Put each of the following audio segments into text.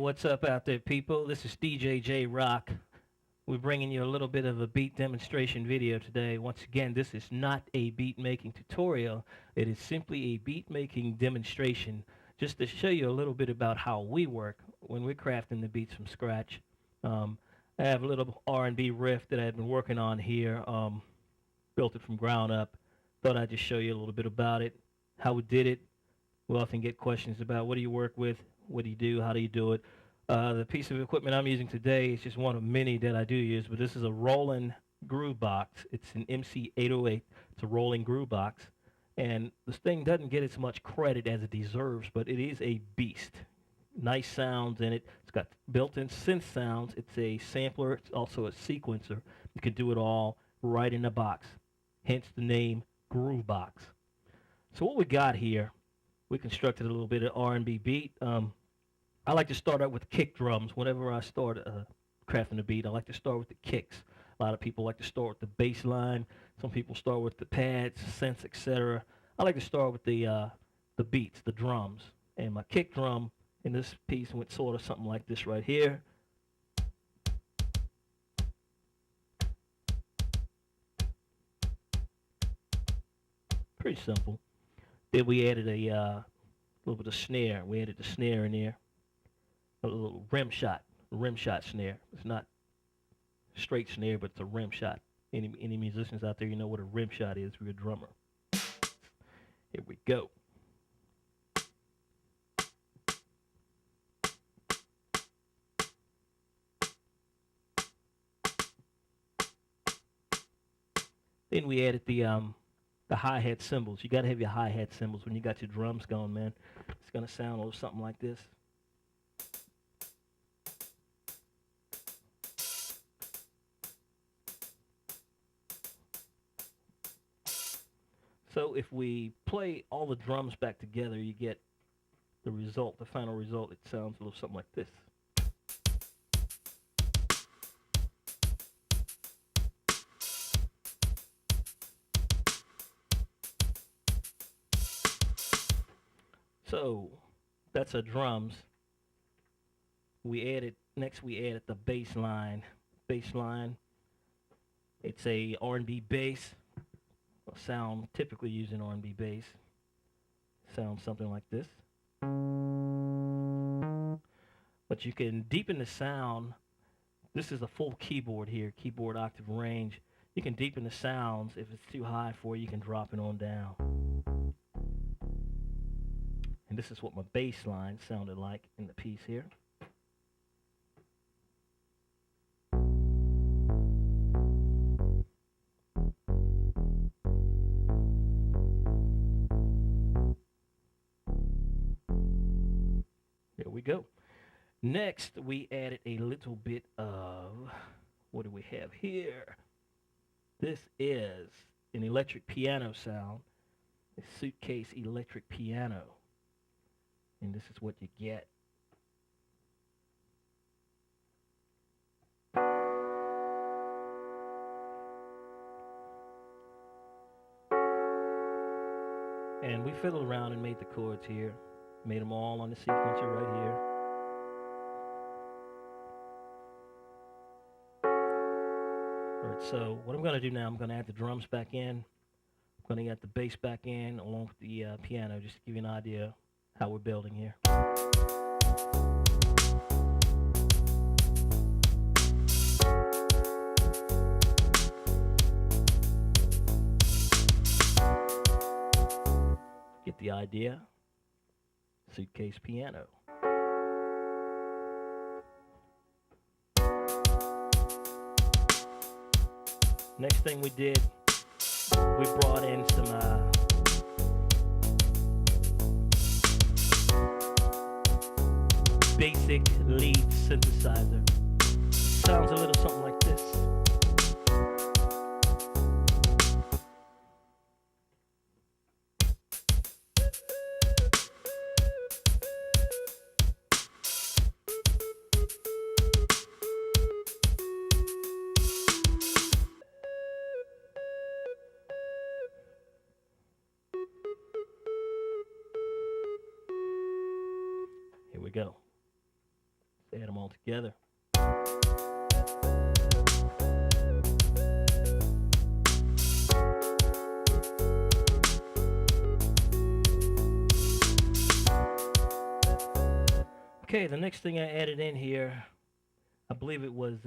what's up out there, people? This is DJ J-ROK. We're bringing you a little bit of a beat demonstration video today. Once again, this is not a beat making tutorial. It is simply a beat making demonstration just to show you a little bit about how we work when we're crafting the beats from scratch. Um, I have a little R&B riff that I've been working on here, built it from ground up. Thought I'd just show you a little bit about it, how we did it. We often get questions about what do you work with, what do you do, how do you do it. The piece of equipment I'm using today is just one of many that I do use, but this is a rolling groove box. It's an MC808. It's a rolling groove box. And this thing doesn't get as much credit as it deserves, but it is a beast. Nice sounds in it. It's got built-in synth sounds. It's a sampler. It's also a sequencer. You can do it all right in the box. Hence the name Groove Box. So what we got here, we constructed a little bit of R&B beat. I like to start out with kick drums. Whenever I start crafting a beat, I like to start with the kicks. A lot of people like to start with the bass line. Some people start with the pads, synths, etc. I like to start with the beats, the drums. And my kick drum in this piece went sort of something like this right here. Pretty simple. Then we added a little bit of snare. We added the snare in there. A little rim shot snare. It's not straight snare, but it's a rim shot. Any musicians out there, you know what a rim shot is for your drummer. Here we go. Then we added the hi-hat cymbals. You gotta have your hi-hat cymbals when you got your drums going, man. It's gonna sound a little something like this. So if we play all the drums back together, you get the result, the final result. It sounds a little something like this. So that's our drums. Next we added the bass line. Bass line, it's a R&B bass. A sound typically used in R&B bass. Sounds something like this. But you can deepen the sound. This is a full keyboard here, keyboard octave range. You can deepen the sounds. If it's too high for you, you can drop it on down. And this is what my bass line sounded like in the piece here. There we go. Next, we added a little bit of, what do we have here? This is an electric piano sound, a suitcase electric piano. And this is what you get. And we fiddled around and made the chords here. Made them all on the sequencer right here. Alright, so what I'm going to do now, I'm going to add the drums back in. I'm going to add the bass back in along with the piano, just to give you an idea how we're building here. Get the idea? Suitcase piano. Next thing we did, we brought in some basic lead synthesizer. Sounds a little something like this. Here we go. Add them all together. Okay, the next thing I added in here, I believe it was,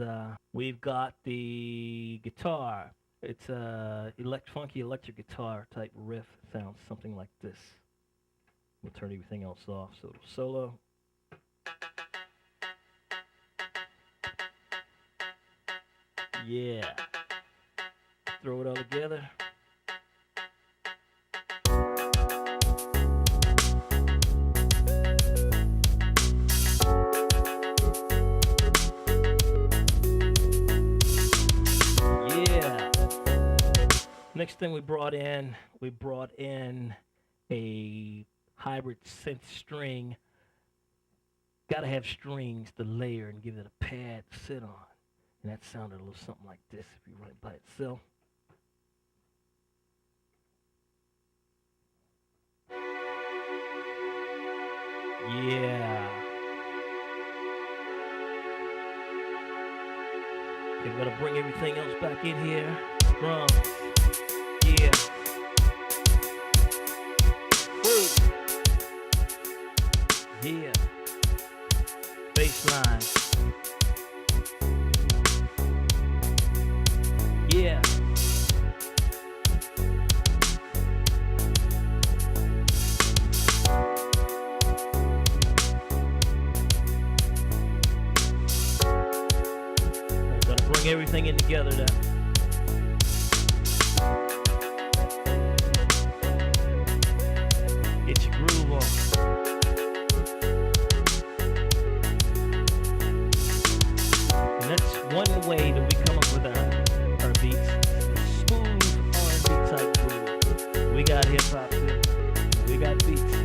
we've got the guitar. It's a funky electric guitar type riff. Sounds something like this. We'll turn everything else off so it'll solo. Yeah. Throw it all together. Yeah. Next thing we brought in a hybrid synth string. Gotta have strings to layer and give it a pad to sit on. And that sounded a little something like this if you run it by itself. Yeah. Okay, we're gonna bring everything else back in here. Drums. Yeah. Woo. Yeah. Bass line. Yeah. I'm gonna bring everything in together now. Get your groove on. And that's one way that we come up with our beats. Smooth R&B type groove. We got hip hop too. We got beats.